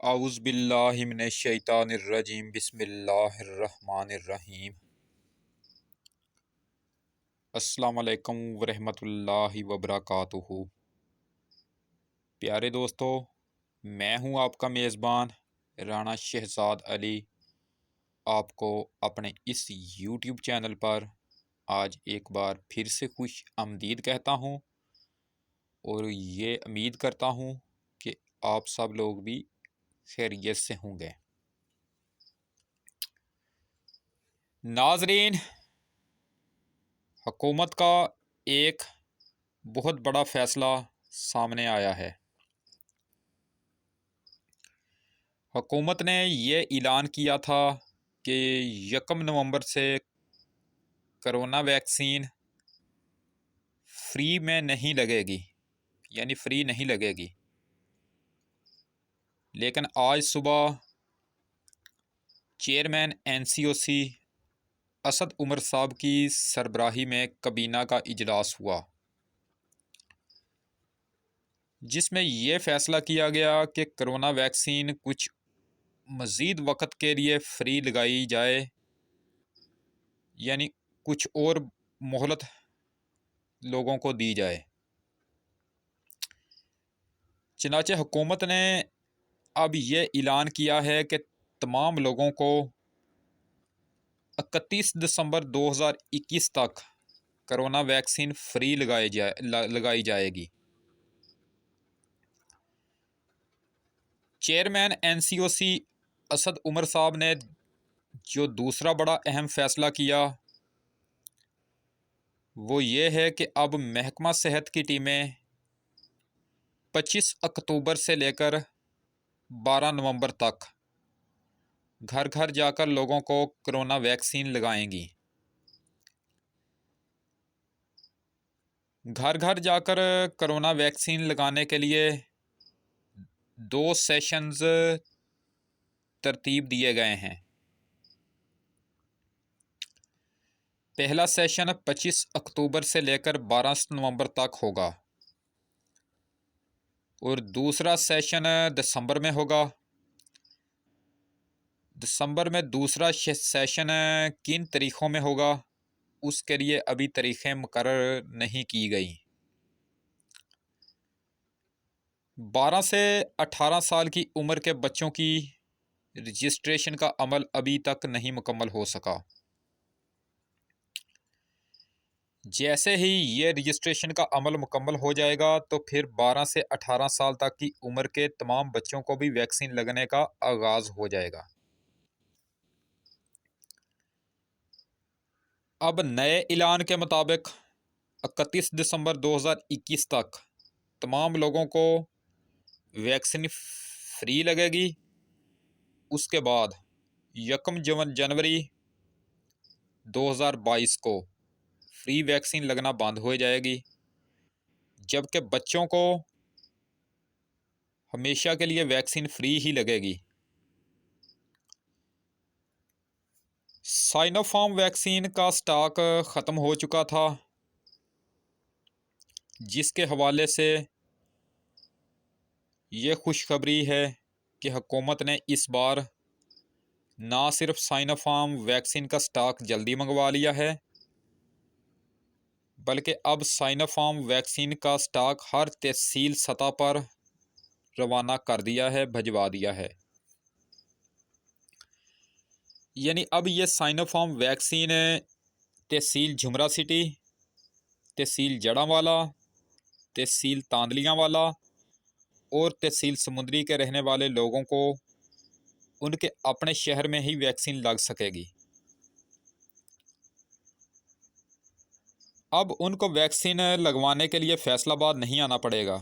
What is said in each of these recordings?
आउज़ुबिल्लाहि मिनश्शैतानिर्रजीम बिस्मिल्लाहिर्रहमानिर्रहीम। अस्सलामु अलैकुम वरहमतुल्लाहि वबरकातुहू। प्यारे दोस्तों, मैं हूं आपका मेज़बान राना शहजाद अली। आपको अपने इस यूट्यूब चैनल पर आज एक बार फिर से खुश आमदीद कहता हूं और ये उम्मीद करता हूं कि आप सब लोग भी खैरियत से होंगे। नाजरीन, हुकूमत का एक बहुत बड़ा फ़ैसला सामने आया है। हुकूमत ने ये ऐलान किया था कि 1 नवंबर से करोना वैक्सीन फ्री में नहीं लगेगी, यानी फ्री नहीं लगेगी। लेकिन आज सुबह चेयरमैन NCOC असद उमर साहब की सरबराही में कबीना का इजलास हुआ, जिसमें यह फ़ैसला किया गया कि करोना वैक्सीन कुछ मज़ीद वक़्त के लिए फ्री लगाई जाए, यानी कुछ और मोहलत लोगों को दी जाए। चनाचे हुकूमत ने अब ये ऐलान किया है कि तमाम लोगों को 31 दिसंबर 2021 तक करोना वैक्सीन फ्री लगाई जाएगी। चेयरमैन NCOC असद उमर साहब ने जो दूसरा बड़ा अहम फ़ैसला किया वो ये है कि अब महकमा सेहत की टीमें 25 अक्टूबर से लेकर 12 नवंबर तक घर घर जाकर लोगों को कोरोना वैक्सीन लगाएंगी। घर घर जाकर कोरोना वैक्सीन लगाने के लिए 2 सेशंस तरतीब दिए गए हैं। पहला सेशन 25 अक्टूबर से लेकर 12 नवंबर तक होगा और दूसरा सेशन दिसंबर में होगा। दिसंबर में दूसरा सेशन किन तारीख़ों में होगा उसके लिए अभी तारीखें मुकर्रर नहीं की गई। 12 से 18 साल की उम्र के बच्चों की रजिस्ट्रेशन का अमल अभी तक नहीं मुकम्मल हो सका। जैसे ही ये रजिस्ट्रेशन का अमल मुकम्मल हो जाएगा तो फिर 12 से 18 साल तक की उम्र के तमाम बच्चों को भी वैक्सीन लगने का आगाज़ हो जाएगा। अब नए ऐलान के मुताबिक 31 दिसंबर 2021 तक तमाम लोगों को वैक्सीन फ्री लगेगी। उसके बाद 1 जनवरी 2022 को फ्री वैक्सीन लगना बंद हो जाएगी, जबकि बच्चों को हमेशा के लिए वैक्सीन फ्री ही लगेगी। साइनोफार्म वैक्सीन का स्टॉक ख़त्म हो चुका था, जिसके हवाले से ये खुशखबरी है कि हुकूमत ने इस बार ना सिर्फ साइनोफार्म वैक्सीन का स्टॉक जल्दी मंगवा लिया है, बल्कि अब साइनोफार्म वैक्सीन का स्टॉक हर तहसील सतह पर रवाना कर दिया है, भिजवा दिया है। यानी अब ये साइनोफार्म वैक्सीन तहसील झुमरा सिटी, तहसील जड़ांवाला, तहसील तांदलियाँ वाला और तहसील समुंदरी के रहने वाले लोगों को उनके अपने शहर में ही वैक्सीन लग सकेगी। अब उनको वैक्सीन लगवाने के लिए फैसलाबाद नहीं आना पड़ेगा।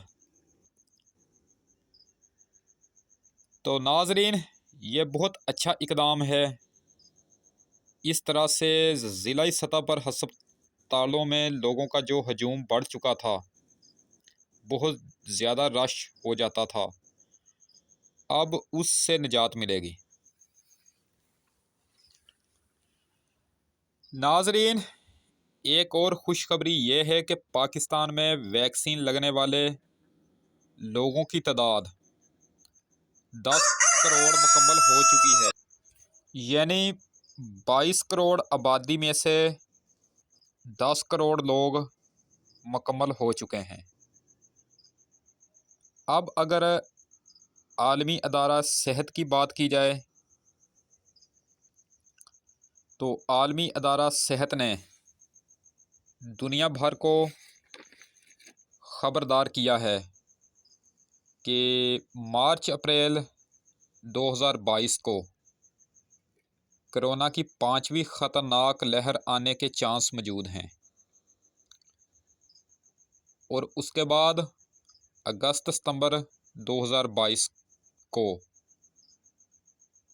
तो नाजरीन, ये बहुत अच्छा इकदाम है। इस तरह से ज़िलाई सतह पर हस्पतालों में लोगों का जो हजूम बढ़ चुका था, बहुत ज़्यादा रश हो जाता था, अब उससे निजात मिलेगी। नाजरीन, एक और खुशखबरी ये है कि पाकिस्तान में वैक्सीन लगने वाले लोगों की तादाद 10 करोड़ मुकम्मल हो चुकी है, यानी 22 करोड़ आबादी में से 10 करोड़ लोग मुकम्मल हो चुके हैं। अब अगर आलमी अदारा सेहत की बात की जाए तो आलमी अदारा सेहत ने दुनिया भर को ख़बरदार किया है कि मार्च अप्रैल 2022 को कोरोना की 5वीं ख़तरनाक लहर आने के चांस मौजूद हैं और उसके बाद अगस्त सितंबर 2022 को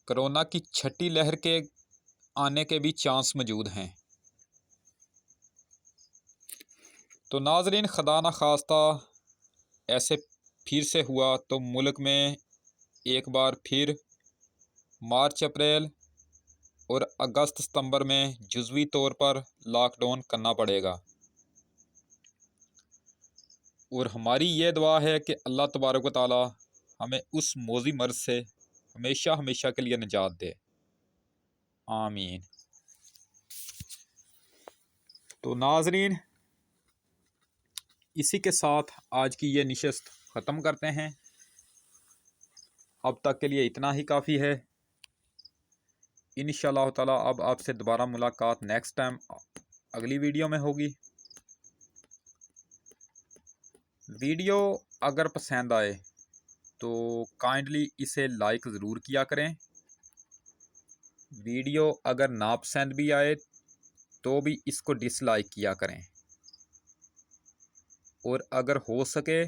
कोरोना की छठी लहर के आने के भी चांस मौजूद हैं। तो नाजरीन, खुदा न खास्ता ऐसे फिर से हुआ तो मुल्क में एक बार फिर मार्च अप्रैल और अगस्त सितंबर में जुज़वी तौर पर लॉकडाउन करना पड़ेगा। और हमारी ये दुआ है कि अल्लाह तबारक व तआला हमें उस मौजी मर्ज़ से हमेशा हमेशा के लिए निजात दे, आमीन। तो नाजरीन, इसी के साथ आज की ये नशिस्त ख़त्म करते हैं। अब तक के लिए इतना ही काफ़ी है। इंशाअल्लाह ताला अब आपसे दोबारा मुलाकात नेक्स्ट टाइम अगली वीडियो में होगी। वीडियो अगर पसंद आए तो काइंडली इसे लाइक ज़रूर किया करें। वीडियो अगर नापसंद भी आए तो भी इसको डिसलाइक किया करें। और अगर हो सके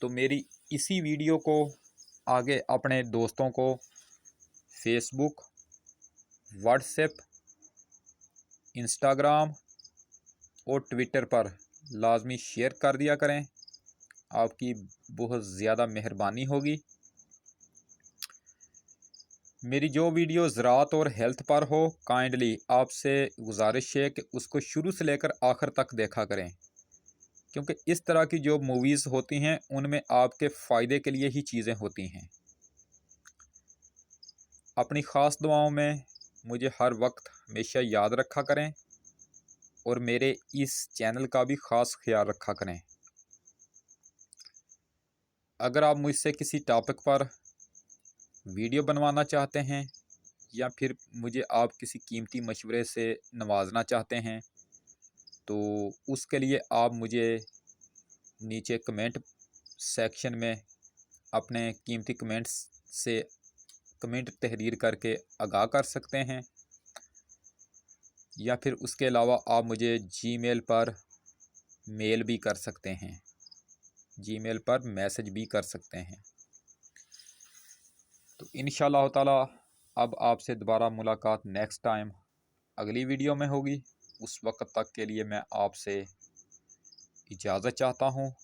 तो मेरी इसी वीडियो को आगे अपने दोस्तों को फेसबुक, व्हाट्सएप, इंस्टाग्राम और ट्विटर पर लाजमी शेयर कर दिया करें। आपकी बहुत ज़्यादा मेहरबानी होगी। मेरी जो वीडियो ज़राअत और हेल्थ पर हो, काइंडली आपसे गुजारिश है कि उसको शुरू से लेकर आखिर तक देखा करें, क्योंकि इस तरह की जो मूवीज़ होती हैं उनमें आपके फ़ायदे के लिए ही चीज़ें होती हैं। अपनी ख़ास दुआओं में मुझे हर वक्त हमेशा याद रखा करें और मेरे इस चैनल का भी ख़ास ख्याल रखा करें। अगर आप मुझसे किसी टॉपिक पर वीडियो बनवाना चाहते हैं या फिर मुझे आप किसी कीमती मशवरे से नवाजना चाहते हैं तो उसके लिए आप मुझे नीचे कमेंट सेक्शन में अपने कीमती कमेंट्स से कमेंट तहरीर करके आगाह कर सकते हैं, या फिर उसके अलावा आप मुझे जीमेल पर मेल भी कर सकते हैं, जीमेल पर मैसेज भी कर सकते हैं। तो इंशाअल्लाह ताला अब आपसे दोबारा मुलाकात नेक्स्ट टाइम अगली वीडियो में होगी। उस वक्त तक के लिए मैं आपसे इजाज़त चाहता हूँ।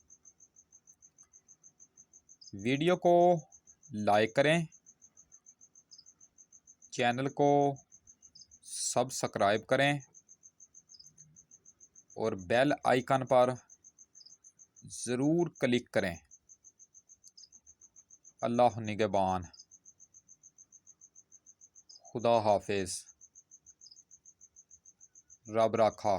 वीडियो को लाइक करें, चैनल को सब्सक्राइब करें और बेल आइकन पर ज़रूर क्लिक करें। अल्लाह निगहबान। खुदा हाफिज़। रब राखा।